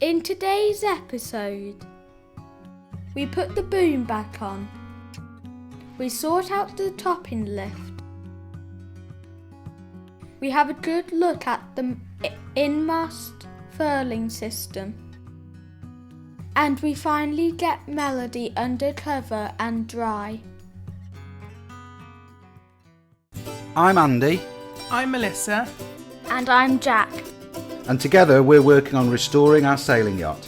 In today's episode, we put the boom back on, we sort out the topping lift, we have a good look at the in-mast furling system, and we finally get Melody under cover and dry. I'm Andy. I'm Melissa. And I'm Jack. And together we're working on restoring our sailing yacht.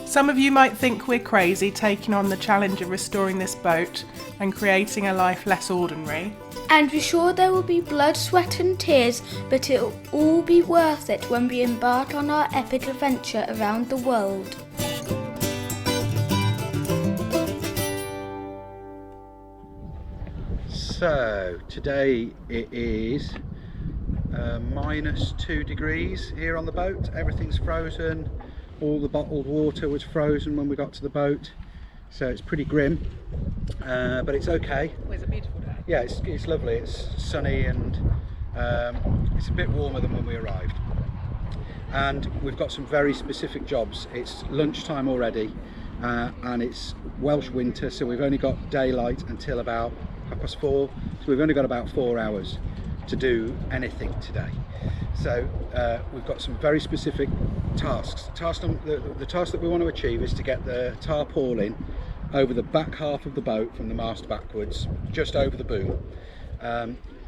Some of you might think we're crazy taking on the challenge of restoring this boat and creating a life less ordinary. And we're sure there will be blood, sweat and tears, but it'll all be worth it when we embark on our epic adventure around the world. So today it is -2 degrees here on the boat. Everything's frozen. All the bottled water was frozen when we got to the boat, so it's pretty grim, but it's okay. Well, it's a beautiful day. Yeah, it's lovely. It's sunny and it's a bit warmer than when we arrived. And we've got some very specific jobs. It's lunchtime already, and it's Welsh winter, so we've only got daylight until about 4:30. So we've only got about 4 hours to do anything today. So we've got some very specific tasks. The task that we want to achieve is to get the tarpaulin over the back half of the boat from the mast backwards, just over the boom.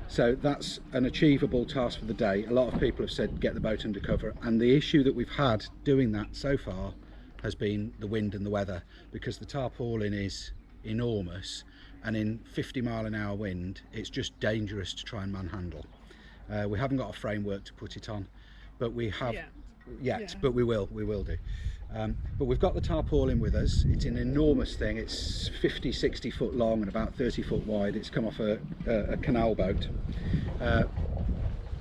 So that's an achievable task for the day. A lot of people have said get the boat under cover, and the issue that we've had doing that so far has been the wind and the weather, because the tarpaulin is enormous, and in 50-mile-an-hour wind it's just dangerous to try and manhandle. We haven't got a framework to put it on, but we have yet. But we will do. But we've got the tarpaulin with us. It's an enormous thing. It's 50-60 foot long and about 30 foot wide. It's come off a canal boat,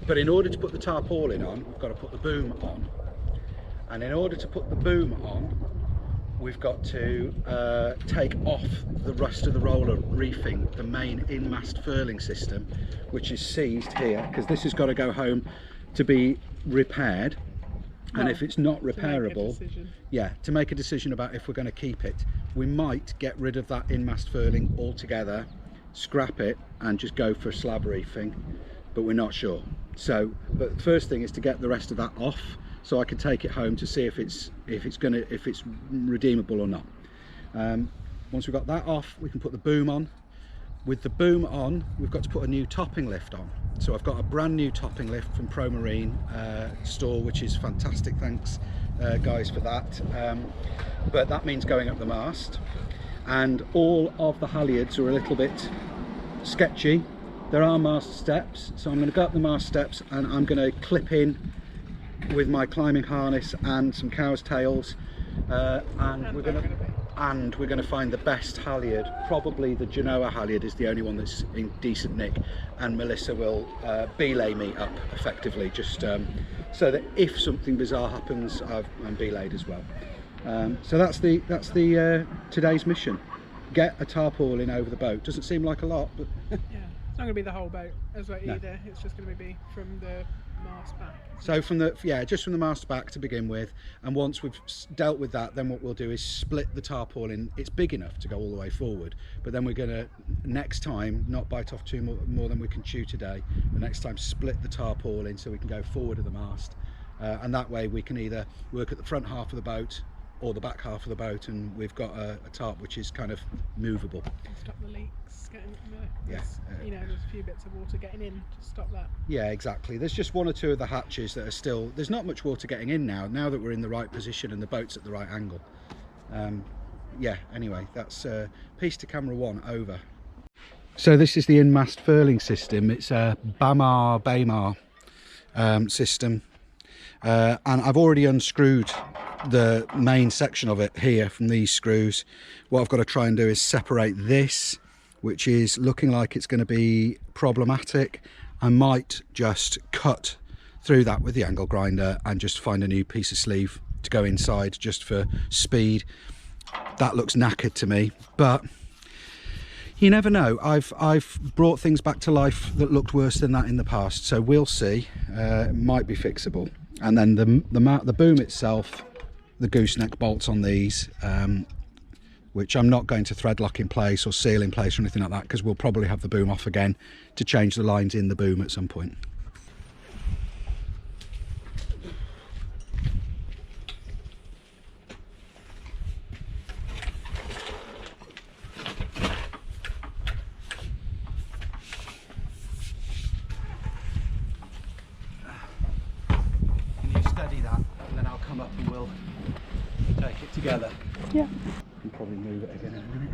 but in order to put the tarpaulin on, we've got to put the boom on, and in order to put the boom on, we've got to take off the rest of the roller reefing, the main in-mast furling system, which is seized here, because this has got to go home to be repaired. And if it's not repairable, to make a decision about if we're going to keep it, we might get rid of that in-mast furling altogether, scrap it and just go for slab reefing, but we're not sure. So, but the first thing is to get the rest of that off, so I can take it home to see if it's redeemable or not. Once we've got that off, we can put the boom on. With the boom on, we've got to put a new topping lift on. So I've got a brand new topping lift from Pro Marine store, which is fantastic. Thanks guys for that. But that means going up the mast, and all of the halyards are a little bit sketchy. There are mast steps, so I'm going to go up the mast steps and I'm going to clip in with my climbing harness and some cow's tails, and we're going to find the best halyard. Probably the Genoa halyard is the only one that's in decent nick, and Melissa will belay me up effectively, just so that if something bizarre happens, I'm belayed as well. So that's the today's mission. Get a tarpaulin over the boat. Doesn't seem like a lot, but yeah, it's not going to be the whole boat as well either. It's just going to be from the mast back. So just from the mast back to begin with, and once we've dealt with that, then what we'll do is split the tarpaulin. It's big enough to go all the way forward, but then we're going to next time not bite off too more than we can chew today, but next time split the tarpaulin so we can go forward of the mast, and that way we can either work at the front half of the boat or the back half of the boat, and we've got a tarp which is kind of movable. Stop the leaks getting there's a few bits of water getting in to stop that. Yeah, exactly. There's just one or two of the hatches that are still, there's not much water getting in now that we're in the right position and the boat's at the right angle. Anyway, that's piece to camera 1 over. So this is the in-mast furling system. It's a Baymar system, and I've already unscrewed the main section of it here from these screws. What I've got to try and do is separate this, which is looking like it's going to be problematic. I might just cut through that with the angle grinder and just find a new piece of sleeve to go inside just for speed. That looks knackered to me, but you never know. I've brought things back to life that looked worse than that in the past, so we'll see. It might be fixable. And then the boom itself, the gooseneck bolts on these, which I'm not going to thread lock in place or seal in place or anything like that, because we'll probably have the boom off again to change the lines in the boom at some point. Can you steady that, and then I'll come up and we'll take it together. Yeah. Can probably move it again in a minute.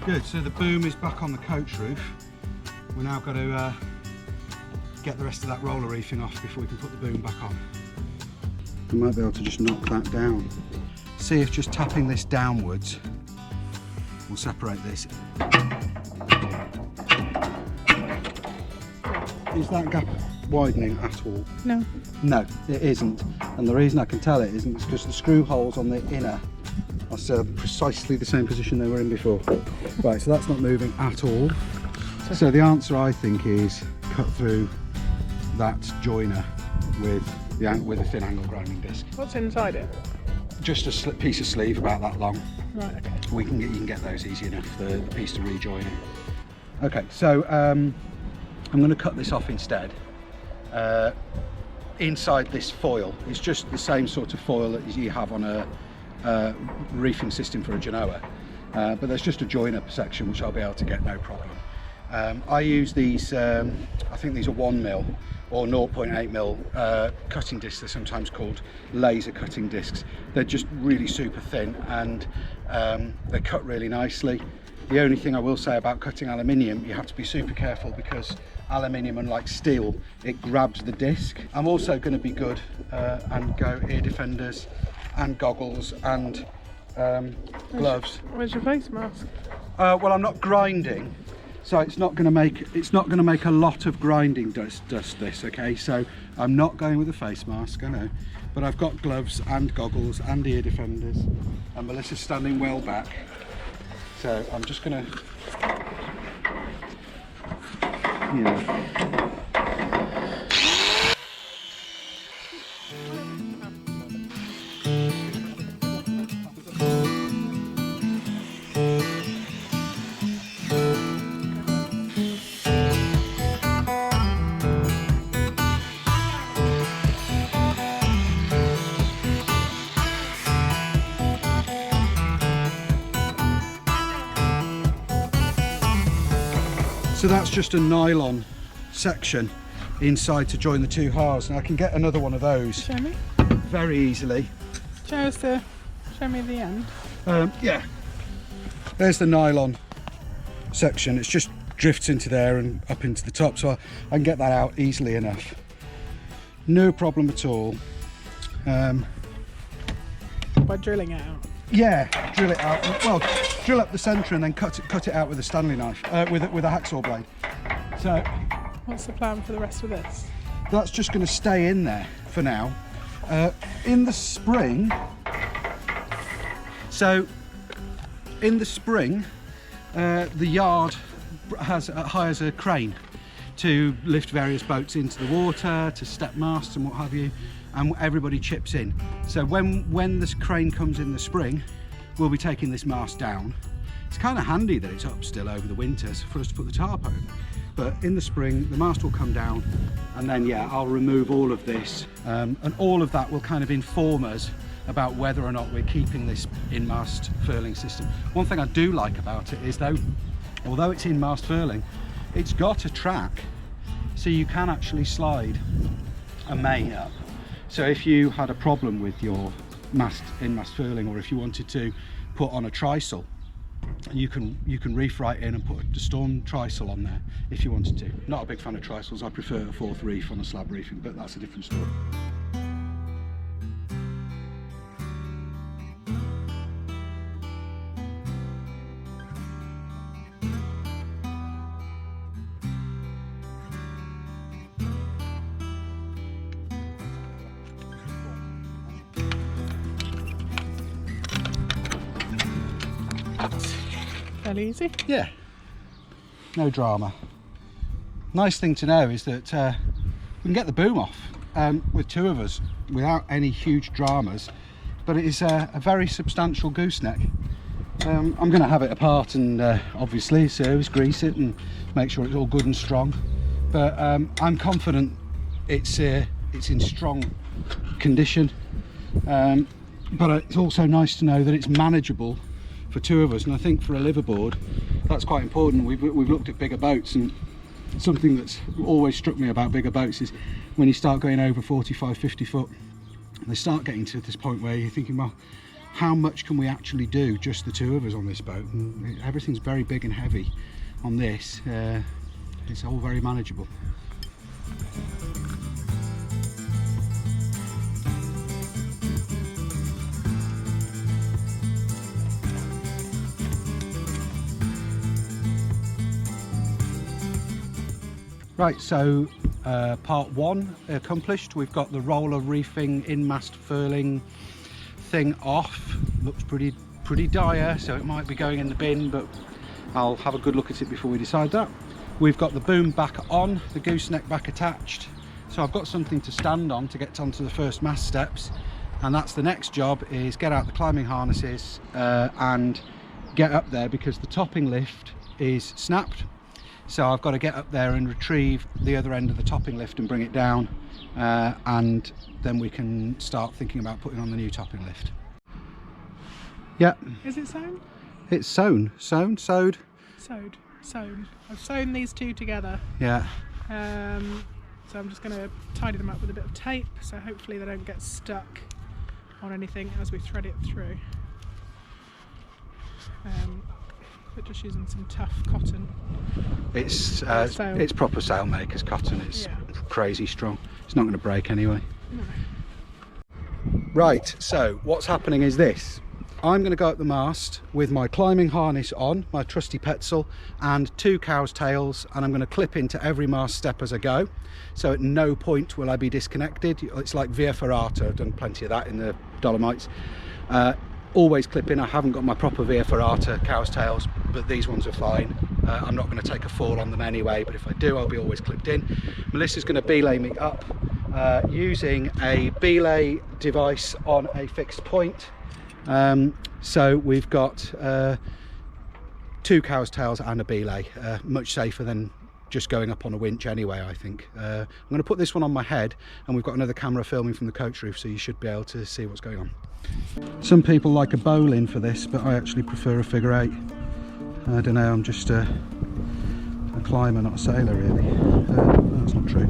Good, so the boom is back on the coach roof. We're now got to get the rest of that roller reefing off before we can put the boom back on. We might be able to just knock that down. See if just tapping this downwards will separate this. Is that gap widening at all? No. No, it isn't. And the reason I can tell it isn't because the screw holes on the inner are still precisely the same position they were in before. Right, so that's not moving at all. So the answer, I think, is cut through that joiner with a thin angle grinding disc. What's inside it? Just a piece of sleeve about that long. Right, okay. You can get those easy enough, the piece to rejoin it. Okay, so I'm going to cut this off instead. Inside this foil is just the same sort of foil that you have on a reefing system for a Genoa, but there's just a joiner section which I'll be able to get no problem. I use these, I think these are 1mm or 0.8mm cutting discs. They're sometimes called laser cutting discs. They're just really super thin, and they cut really nicely. The only thing I will say about cutting aluminium, you have to be super careful because aluminium, unlike steel, it grabs the disc. I'm also going to be good and go ear defenders and goggles and gloves. Where's your face mask? Well, I'm not grinding, so it's not going to make a lot of grinding dust. This, okay? So I'm not going with a face mask, I know, but I've got gloves and goggles and ear defenders, and Melissa's standing well back, so I'm just going to, you know. So that's just a nylon section inside to join the two halves, and I can get another one of those Show me. very easily. Show me the end. Yeah, there's the nylon section. It just drifts into there and up into the top, so I can get that out easily enough. No problem at all. By drilling it out. Yeah, drill it out. Well, drill up the centre and then cut it out with a Stanley knife, with a hacksaw blade. So What's the plan for the rest of this? that's just going to stay in there for now. In the spring, the yard hires a crane to lift various boats into the water, to step masts and what have you, and everybody chips in. So when this crane comes in the spring, we'll be taking this mast down. It's kind of handy that it's up still over the winters for us to put the tarp over. But in the spring, the mast will come down, and then yeah, I'll remove all of this, and all of that will kind of inform us about whether or not we're keeping this in-mast furling system. One thing I do like about it is, although it's in-mast furling, it's got a track, so you can actually slide a main up. So if you had a problem with your in-mast furling, or if you wanted to put on a trysail, you can reef right in and put a storm trysail on there if you wanted to. Not a big fan of trysails. I prefer a fourth reef on a slab reefing, but that's a different story. Fairly easy. Yeah, no drama. Nice thing to know is that we can get the boom off with two of us without any huge dramas, but it is a very substantial gooseneck. I'm going to have it apart and obviously service, grease it and make sure it's all good and strong, but I'm confident it's in strong condition, but it's also nice to know that it's manageable for two of us, and I think for a liverboard that's quite important. We've looked at bigger boats, and something that's always struck me about bigger boats is when you start going over 45-50 foot, they start getting to this point where you're thinking, well, how much can we actually do, just the two of us on this boat? And everything's very big and heavy on this. It's all very manageable. Right, so part one accomplished. We've got the roller reefing in-mast furling thing off. Looks pretty dire, so it might be going in the bin, but I'll have a good look at it before we decide that. We've got the boom back on, the gooseneck back attached, so I've got something to stand on to get onto the first mast steps, and that's the next job, is get out the climbing harnesses and get up there, because the topping lift is snapped. So I've got to get up there and retrieve the other end of the topping lift and bring it down, and then we can start thinking about putting on the new topping lift. Yeah. Is it sewn? It's sewn. Sewed. Sewn. I've sewn these two together. Yeah. So I'm just going to tidy them up with a bit of tape, so hopefully they don't get stuck on anything as we thread it through. But just using some tough cotton. It's proper sailmaker's cotton. It's crazy strong. It's not going to break anyway. No. Right, so what's happening is this. I'm going to go up the mast with my climbing harness on, my trusty Petzl, and two cow's tails, and I'm going to clip into every mast step as I go. So at no point will I be disconnected. It's like via ferrata. I've done plenty of that in the Dolomites. Always clip in. I haven't got my proper via ferrata cow's tails, but these ones are fine. I'm not going to take a fall on them anyway, but if I do, I'll be always clipped in. Melissa's going to belay me up using a belay device on a fixed point. So we've got two cow's tails and a belay, much safer than just going up on a winch anyway, I think. I'm going to put this one on my head, and we've got another camera filming from the coach roof, so you should be able to see what's going on. Some people like a bowline for this, but I actually prefer a figure eight. I don't know, I'm just a climber, not a sailor really. That's not true.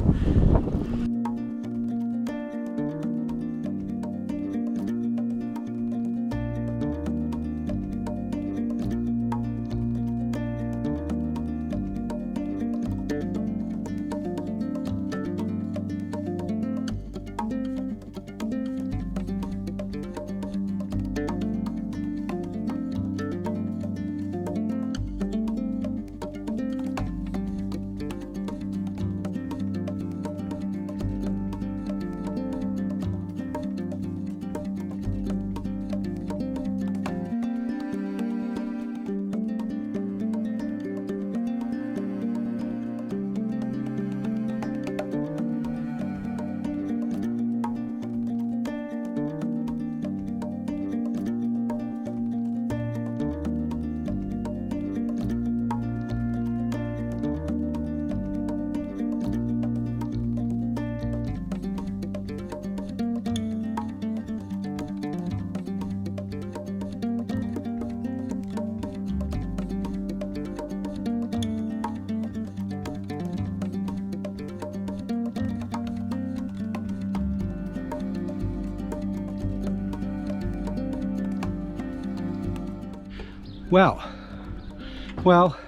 Well,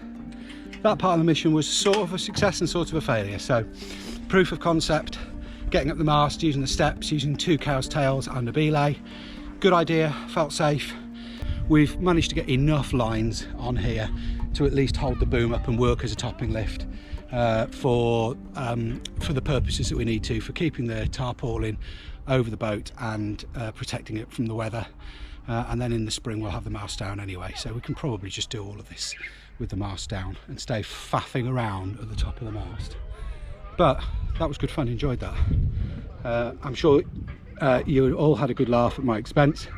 that part of the mission was sort of a success and sort of a failure. So, proof of concept, getting up the mast, using the steps, using two cow's tails and a belay. Good idea, felt safe. We've managed to get enough lines on here to at least hold the boom up and work as a topping lift for the purposes that we need to, for keeping the tarpaulin over the boat and protecting it from the weather. and then in the spring we'll have the mast down anyway, so we can probably just do all of this with the mast down and stay faffing around at the top of the mast. But that was good fun, enjoyed that. I'm sure you all had a good laugh at my expense,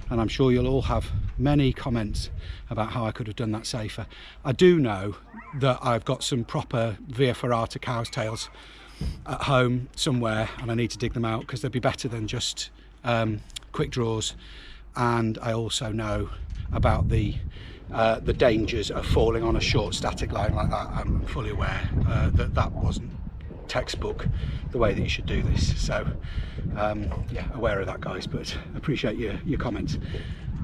and I'm sure you'll all have many comments about how I could have done that safer. I do know that I've got some proper Via Ferrata cow's tails at home somewhere, and I need to dig them out because they'd be better than just quick draws. And I also know about the dangers of falling on a short static line like that. I'm fully aware that that wasn't textbook the way that you should do this, so yeah, aware of that, guys, but appreciate your comments.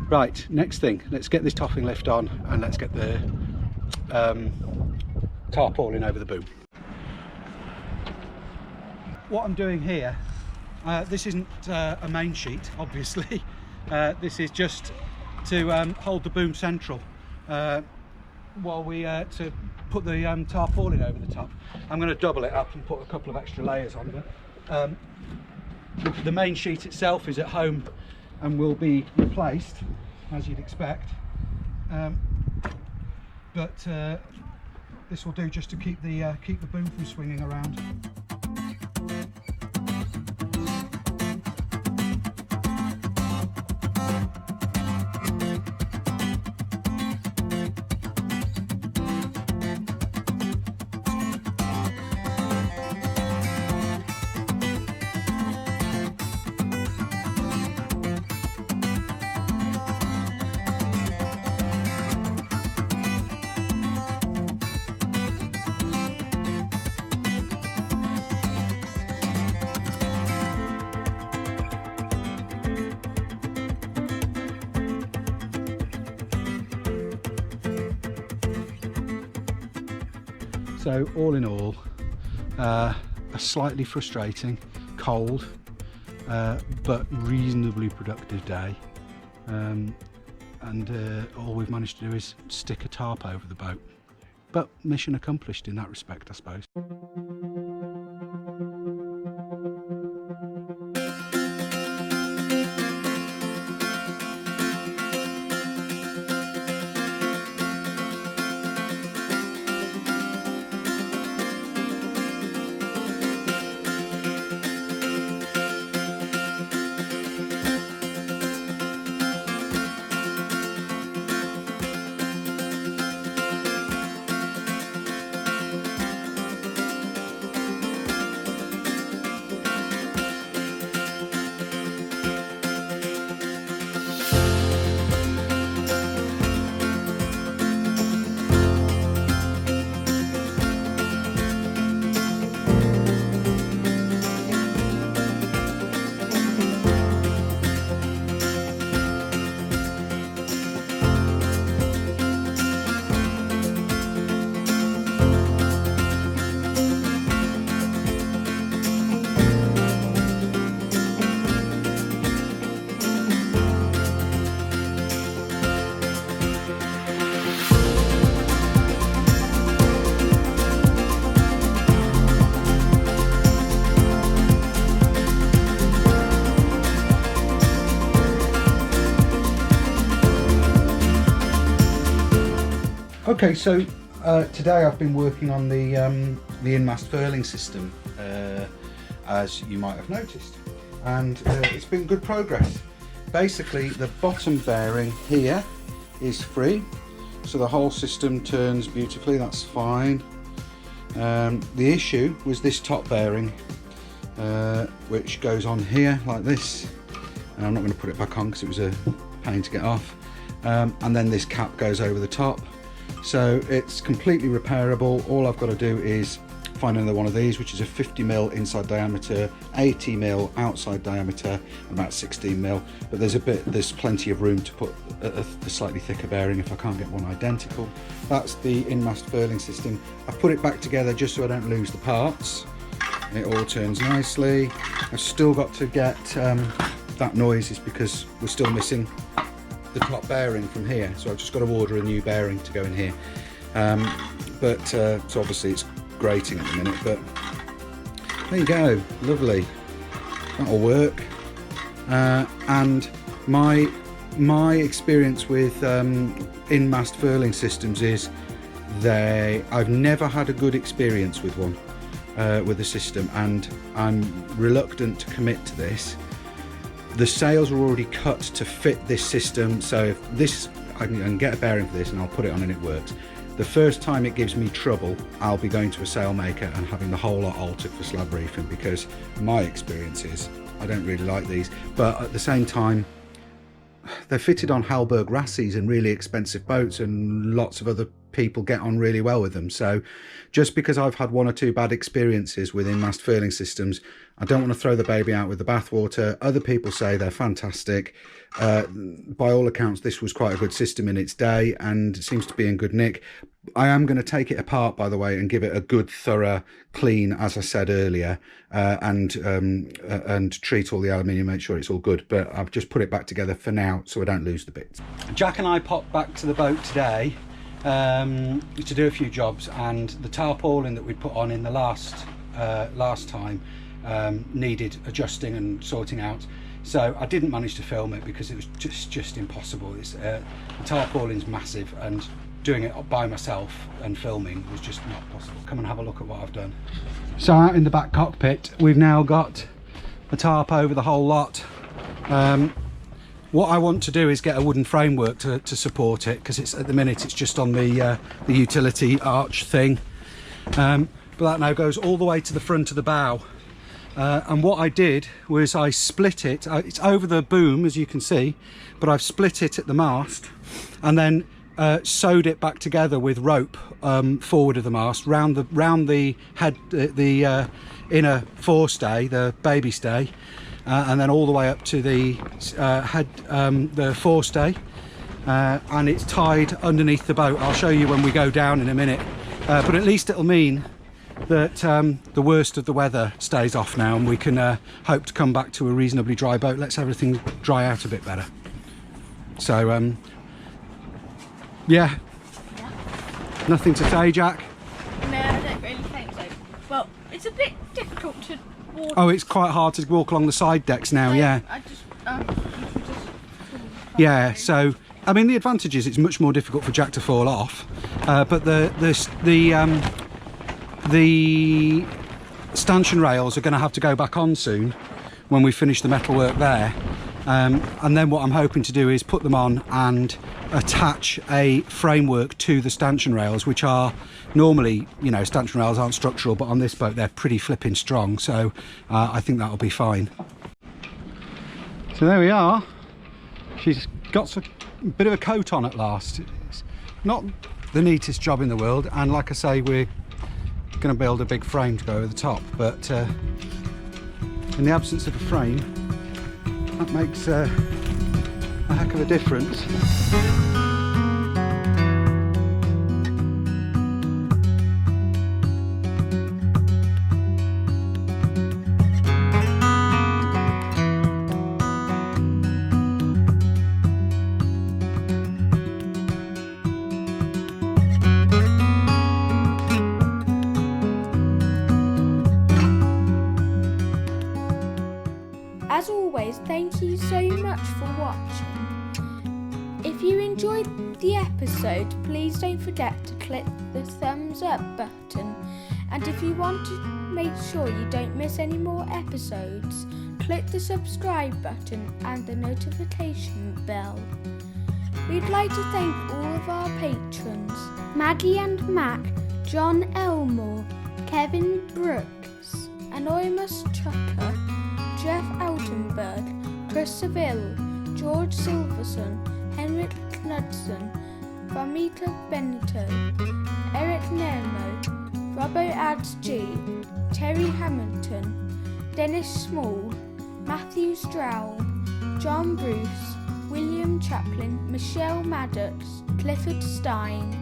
Right, next thing, let's get this topping lift on and let's get the tarpaulin over the boom. What I'm doing here, this isn't a main sheet, obviously. This is just to hold the boom central while we to put the tarpaulin over the top. I'm going to double it up and put a couple of extra layers on, but the main sheet itself is at home and will be replaced, as you'd expect, but this will do just to keep the boom from swinging around. So all in all, a slightly frustrating, cold, but reasonably productive day, and all we've managed to do is stick a tarp over the boat. But mission accomplished in that respect, I suppose. Okay, so today I've been working on the in-mast furling system, as you might have noticed, and it's been good progress. Basically, the bottom bearing here is free, so the whole system turns beautifully, that's fine. The issue was this top bearing, which goes on here like this, and I'm not going to put it back on because it was a pain to get off, and then this cap goes over the top. So it's completely repairable. All I've got to do is find another one of these, which is a 50mm inside diameter, 80mm outside diameter, about 16mm. But there's plenty of room to put a slightly thicker bearing if I can't get one identical. That's the in-mast furling system. I've put it back together just so I don't lose the parts. It all turns nicely. I've still got to get that noise is because we're still missing the top bearing from here, so I've just got to order a new bearing to go in here, so obviously it's grating at the minute, but there you go, lovely, that'll work. And my my experience with in-mast furling systems is I've never had a good experience with one, with a system, and I'm reluctant to commit to this. The sails are already cut to fit this system, so if this, I can get a bearing for this and I'll put it on and it works. The first time it gives me trouble, I'll be going to a sail maker and having the whole lot altered for slab reefing, because my experience is I don't really like these. But at the same time, they're fitted on Halberg Rassies and really expensive boats, and lots of other people get on really well with them. So just because I've had one or two bad experiences with in-mast furling systems, I don't want to throw the baby out with the bathwater. Other people say they're fantastic. By all accounts, this was quite a good system in its day and seems to be in good nick. I am going to take it apart, by the way, and give it a good thorough clean, as I said earlier, and treat all the aluminium, make sure it's all good. But I've just put it back together for now so I don't lose the bits. Jack and I popped back to the boat today to do a few jobs, and the tarpaulin that we put on in the last time needed adjusting and sorting out. So I didn't manage to film it because it was just impossible. The tarpaulin's massive, and doing it by myself and filming was just not possible. Come and have a look at what I've done. So out in the back cockpit, we've now got a tarp over the whole lot. What I want to do is get a wooden framework to support it, because at the minute it's just on the utility arch thing. But that now goes all the way to the front of the bow. And what I did was I split it. It's over the boom, as you can see, but I've split it at the mast and then sewed it back together with rope forward of the mast round the head, the inner forestay, the baby stay, and then all the way up to the head, the forestay, and it's tied underneath the boat. I'll show you when we go down in a minute, but at least it'll mean that the worst of the weather stays off now, and we can hope to come back to a reasonably dry boat. Let's everything dry out a bit better. So yeah, nothing to say, Jack? No, I don't really think so. Well, it's a bit difficult to walk. Oh, it's quite hard to walk along the side decks now. Yeah, I just yeah. So I mean, the advantage is it's much more difficult for Jack to fall off, but the stanchion rails are going to have to go back on soon when we finish the metalwork there, and then what I'm hoping to do is put them on and attach a framework to the stanchion rails, which are normally, you know, stanchion rails aren't structural, but on this boat they're pretty flipping strong, so I think that'll be fine. So there we are. She's got a bit of a coat on at last. It's not the neatest job in the world, and like I say, we're going to build a big frame to go over the top, but in the absence of a frame, that makes a heck of a difference. As always, thank you so much for watching. If you enjoyed the episode, please don't forget to click the thumbs up button. And if you want to make sure you don't miss any more episodes, click the subscribe button and the notification bell. We'd like to thank all of our patrons: Maggie and Mac, John Elmore, Kevin Brooks, Anonymous Trucker, Jeff Altenberg, Chris Seville, George Silverson, Henrik Knudsen, Famita Benito, Eric Nemo, Robbo Ads G, Terry Hamilton, Dennis Small, Matthew Stroud, John Bruce, William Chaplin, Michelle Maddox, Clifford Stein.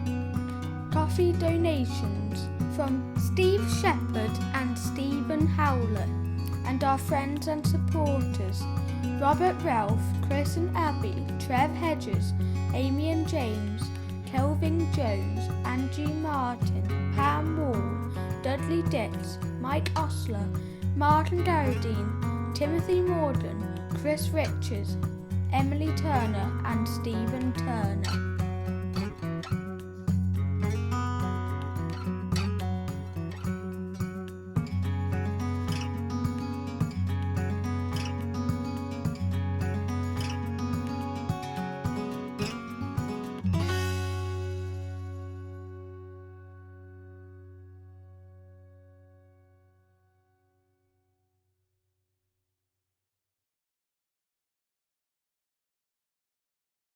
Coffee donations from Steve Shepherd and Stephen Howler, and our friends and supporters: Robert Ralph, Chris and Abby, Trev Hedges, Amy and James, Kelvin Jones, Angie Martin, Pam Wall, Dudley Dix, Mike Osler, Martin Garradine, Timothy Morden, Chris Richards, Emily Turner and Stephen Turner.